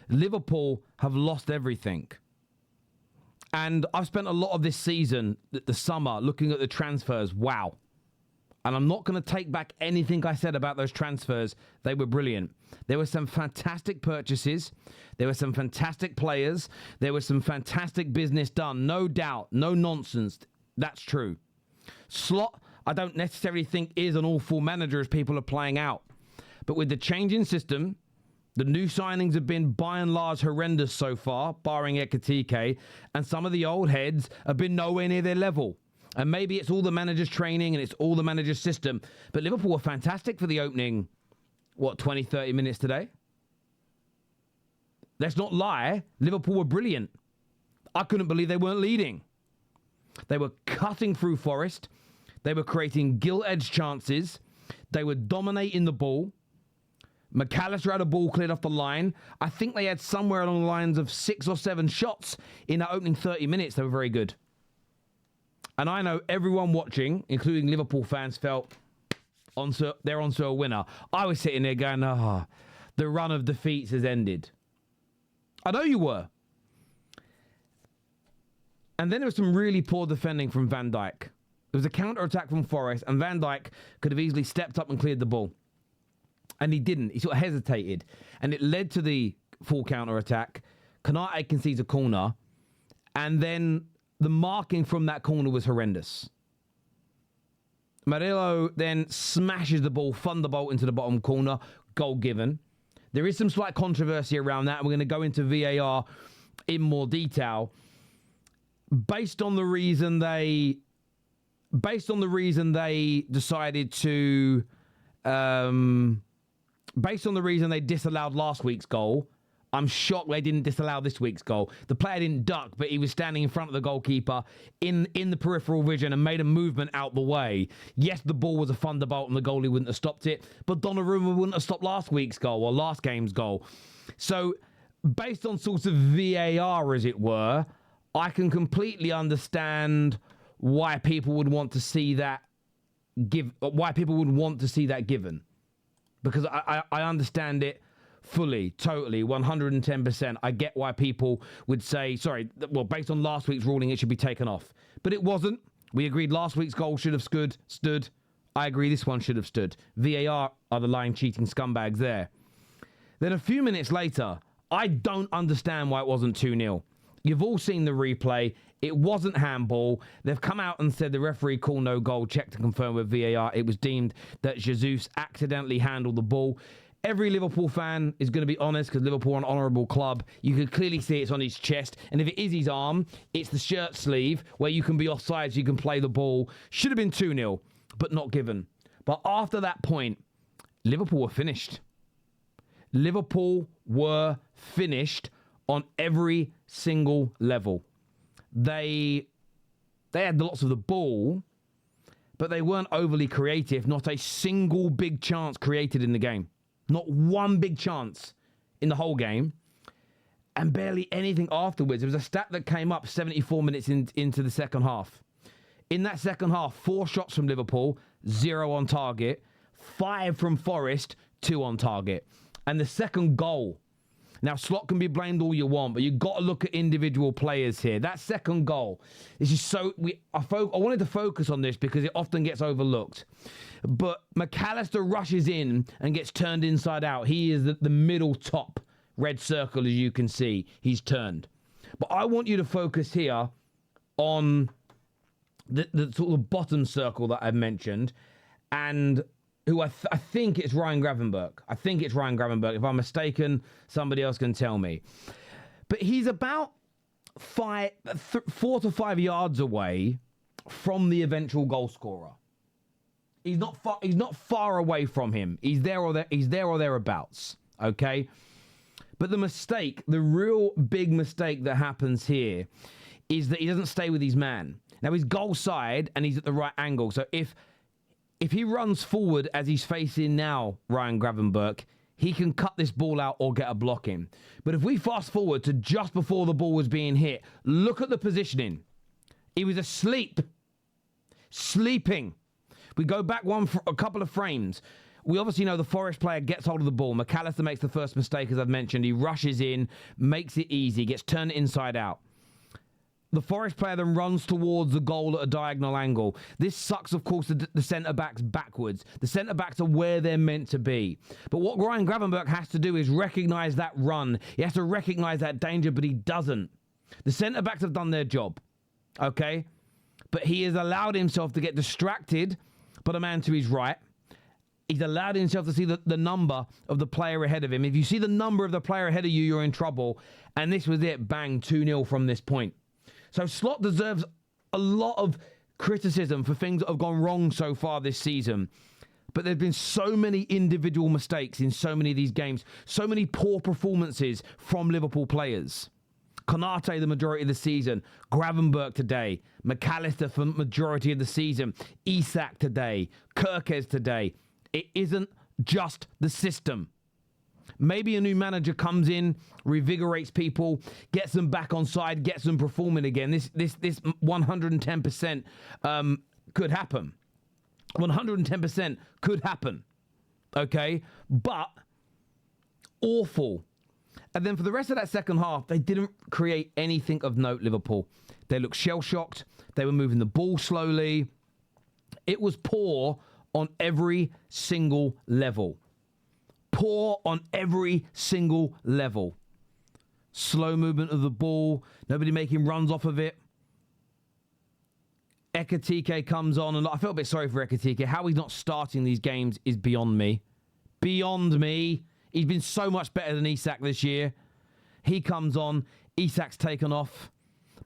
Liverpool have lost everything. And I've spent a lot of this season, the summer, looking at the transfers. Wow. And I'm not going to take back anything I said about those transfers. They were brilliant. There were some fantastic purchases. There were some fantastic players. There was some fantastic business done. No doubt. No nonsense. That's true. Slot, I don't necessarily think is an awful manager as people are playing out. But with the changing system, the new signings have been by and large horrendous so far, barring Ekitike, and some of the old heads have been nowhere near their level. And maybe it's all the manager's training and it's all the manager's system. But Liverpool were fantastic for the opening, 20, 30 minutes today? Let's not lie. Liverpool were brilliant. I couldn't believe they weren't leading. They were cutting through Forest. They were creating gilt-edged chances. They were dominating the ball. McAllister had a ball cleared off the line. I think they had somewhere along the lines of 6 or 7 shots in that opening 30 minutes. They were very good. And I know everyone watching, including Liverpool fans, felt they're onto a winner. I was sitting there going, the run of defeats has ended. I know you were. And then there was some really poor defending from Van Dijk. There was a counter-attack from Forest, and Van Dijk could have easily stepped up and cleared the ball. And he didn't. He sort of hesitated. And it led to the full counter-attack. Konate concedes a corner. And then the marking from that corner was horrendous. Murillo then smashes the ball, thunderbolt into the bottom corner. Goal given. There is some slight controversy around that. And we're going to go into VAR in more detail. Based on the reason they decided to... based on the reason they disallowed last week's goal, I'm shocked they didn't disallow this week's goal. The player didn't duck, but he was standing in front of the goalkeeper in the peripheral vision and made a movement out the way. Yes, the ball was a thunderbolt and the goalie wouldn't have stopped it, but Donnarumma wouldn't have stopped last week's goal or last game's goal. So, based on sort of VAR, as it were, I can completely understand why people would want to see that given. Because I understand it fully, totally, 110%. I get why people would say, based on last week's ruling, it should be taken off. But it wasn't. We agreed last week's goal should have stood. I agree this one should have stood. VAR are the lying, cheating scumbags there. Then a few minutes later, I don't understand why it wasn't 2-0. You've all seen the replay. It wasn't handball. They've come out and said the referee called no goal, checked and confirmed with VAR. It was deemed that Jesus accidentally handled the ball. Every Liverpool fan is going to be honest because Liverpool are an honourable club. You can clearly see it's on his chest. And if it is his arm, it's the shirt sleeve where you can be offside so you can play the ball. Should have been 2-0, but not given. But after that point, Liverpool were finished. Liverpool were finished on every single level. They had lots of the ball, but they weren't overly creative. Not a single big chance created in the game. Not one big chance in the whole game. And barely anything afterwards. There was a stat that came up 74 minutes into the second half. In that second half, 4 shots from Liverpool, 0 on target. 5 from Forest, 2 on target. And the second goal. Now, Slot can be blamed all you want, but you've got to look at individual players here. That second goal, this is so... I wanted to focus on this because it often gets overlooked. But McAllister rushes in and gets turned inside out. He is the middle top red circle, as you can see. He's turned. But I want you to focus here on the sort of bottom circle that I've mentioned, and who I think it's Ryan Gravenberch. I think it's Ryan Gravenberch. If I'm mistaken, somebody else can tell me. But he's about 4 to 5 yards away from the eventual goal scorer. He's not far away from him. He's there or thereabouts. Okay? But the real big mistake that happens here is that he doesn't stay with his man. Now he's goal side and he's at the right angle. So if he runs forward as he's facing now, Ryan Gravenberch, he can cut this ball out or get a block in. But if we fast forward to just before the ball was being hit, look at the positioning. He was asleep. Sleeping. We go back a couple of frames. We obviously know the Forest player gets hold of the ball. McAllister makes the first mistake, as I've mentioned. He rushes in, makes it easy, gets turned inside out. The Forest player then runs towards the goal at a diagonal angle. This sucks, of course, the centre-backs backwards. The centre-backs are where they're meant to be. But what Ryan Gravenberch has to do is recognise that run. He has to recognise that danger, but he doesn't. The centre-backs have done their job, okay? But he has allowed himself to get distracted by the man to his right. He's allowed himself to see the number of the player ahead of him. If you see the number of the player ahead of you, you're in trouble. And this was it. Bang, 2-0 from this point. So Slot deserves a lot of criticism for things that have gone wrong so far this season. But there have been so many individual mistakes in so many of these games. So many poor performances from Liverpool players. Konate the majority of the season. Gravenberch today. McAllister for the majority of the season. Isak today. Kirkes today. It isn't just the system. Maybe a new manager comes in, revigorates people, gets them back on side, gets them performing again. This 110% could happen. 110% could happen. Okay? But awful. And then for the rest of that second half, they didn't create anything of note, Liverpool. They looked shell-shocked. They were moving the ball slowly. It was poor on every single level. Poor on every single level. Slow movement of the ball. Nobody making runs off of it. Ekitike comes on, and I feel a bit sorry for Ekitike. How he's not starting these games is beyond me. Beyond me. He's been so much better than Isak this year. He comes on. Isak's taken off.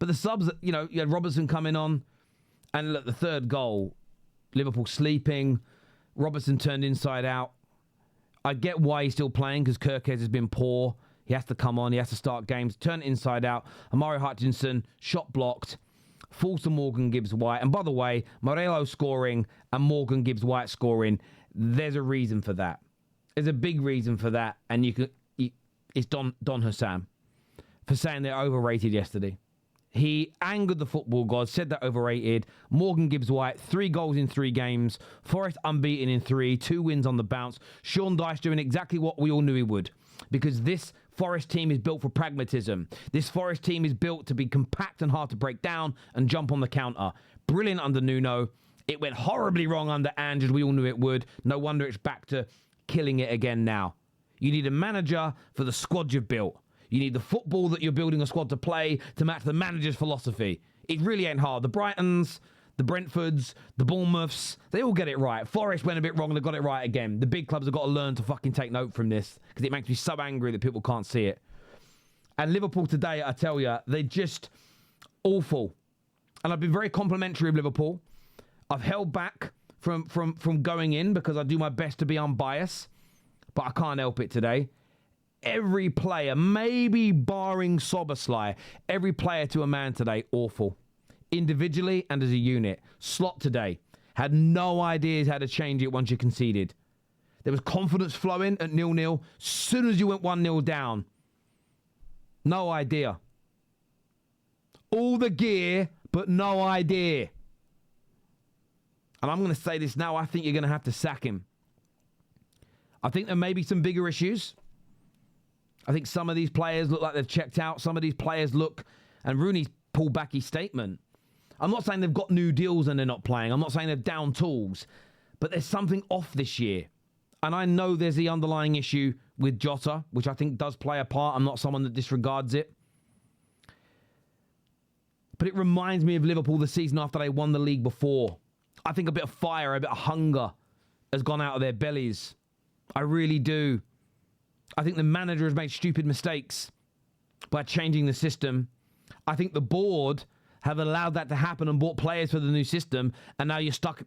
But the subs, you had Robertson coming on. And look, the third goal, Liverpool sleeping. Robertson turned inside out. I get why he's still playing, because Kirkes has been poor. He has to come on. He has to start games. Turn it inside out. Amari Hutchinson, shot blocked. Falls to Morgan Gibbs-White. And by the way, Morello scoring and Morgan Gibbs-White scoring, there's a reason for that. There's a big reason for that. And it's Don Hussam for saying they're overrated yesterday. He angered the football gods, said they're overrated. Morgan Gibbs-White, 3 goals in 3 games. Forest unbeaten in 3, 2 wins on the bounce. Sean Dyche doing exactly what we all knew he would. Because this Forest team is built for pragmatism. This Forest team is built to be compact and hard to break down and jump on the counter. Brilliant under Nuno. It went horribly wrong under Ange, as we all knew it would. No wonder it's back to killing it again now. You need a manager for the squad you've built. You need the football that you're building a squad to play to match the manager's philosophy. It really ain't hard. The Brightons, the Brentfords, the Bournemouths, they all get it right. Forest went a bit wrong, they got it right again. The big clubs have got to learn to fucking take note from this, because it makes me so angry that people can't see it. And Liverpool today, I tell you, they're just awful. And I've been very complimentary of Liverpool. I've held back from going in because I do my best to be unbiased, but I can't help it today. Every player, maybe barring Soboslai, every player to a man today, awful. Individually and as a unit. Slot today had no ideas how to change it once you conceded. There was confidence flowing at 0-0. As soon as you went 1-0 down, no idea. All the gear, but no idea. And I'm going to say this now, I think you're going to have to sack him. I think there may be some bigger issues. I think some of these players look like they've checked out. Some of these players look, and Rooney's pulled back his statement. I'm not saying they've got new deals and they're not playing. I'm not saying they're down tools. But there's something off this year. And I know there's the underlying issue with Jota, which I think does play a part. I'm not someone that disregards it. But it reminds me of Liverpool the season after they won the league before. I think a bit of fire, a bit of hunger has gone out of their bellies. I really do. I think the manager has made stupid mistakes by changing the system. I think the board have allowed that to happen and bought players for the new system, and now you're stuck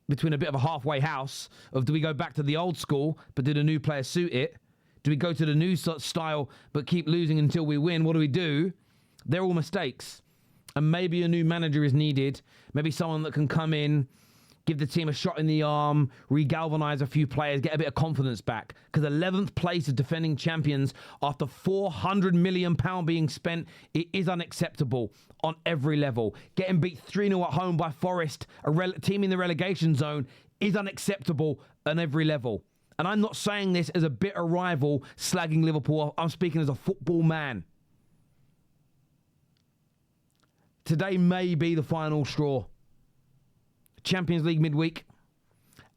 between a bit of a halfway house of, do we go back to the old school, but do the new players suit it? Do we go to the new style, but keep losing until we win? What do we do? They're all mistakes. And maybe a new manager is needed. Maybe someone that can come in, give the team a shot in the arm, re-galvanise a few players, get a bit of confidence back. Because 11th place as defending champions after £400 million being spent, it is unacceptable on every level. Getting beat 3-0 at home by Forest, a team in the relegation zone, is unacceptable on every level. And I'm not saying this as a bitter rival slagging Liverpool off. I'm speaking as a football man. Today may be the final straw. Champions League midweek.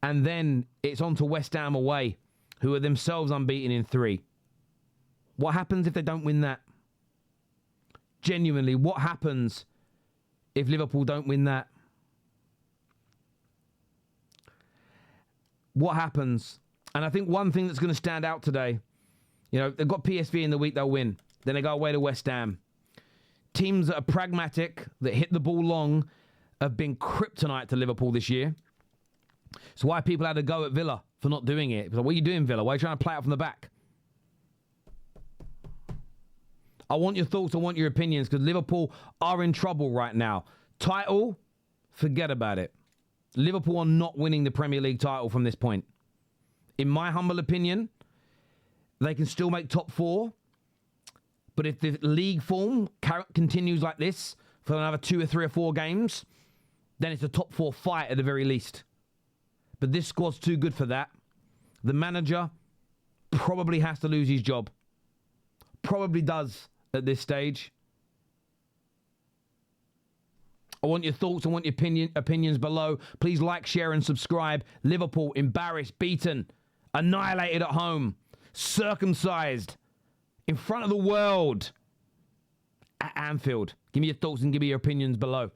And then it's on to West Ham away, who are themselves unbeaten in 3. What happens if they don't win that? Genuinely, what happens if Liverpool don't win that? What happens? And I think one thing that's going to stand out today, they've got PSV in the week, they'll win. Then they go away to West Ham. Teams that are pragmatic, that hit the ball long, have been kryptonite to Liverpool this year. It's why people had a go at Villa for not doing it. Like, what are you doing, Villa? Why are you trying to play out from the back? I want your thoughts, I want your opinions, because Liverpool are in trouble right now. Title, forget about it. Liverpool are not winning the Premier League title from this point. In my humble opinion, they can still make top 4. But if the league form continues like this for another 2 or 3 or 4 games, then it's a top 4 fight at the very least. But this squad's too good for that. The manager probably has to lose his job. Probably does at this stage. I want your thoughts. I want your opinions below. Please like, share and subscribe. Liverpool embarrassed, beaten, annihilated at home, circumcised in front of the world at Anfield. Give me your thoughts and give me your opinions below.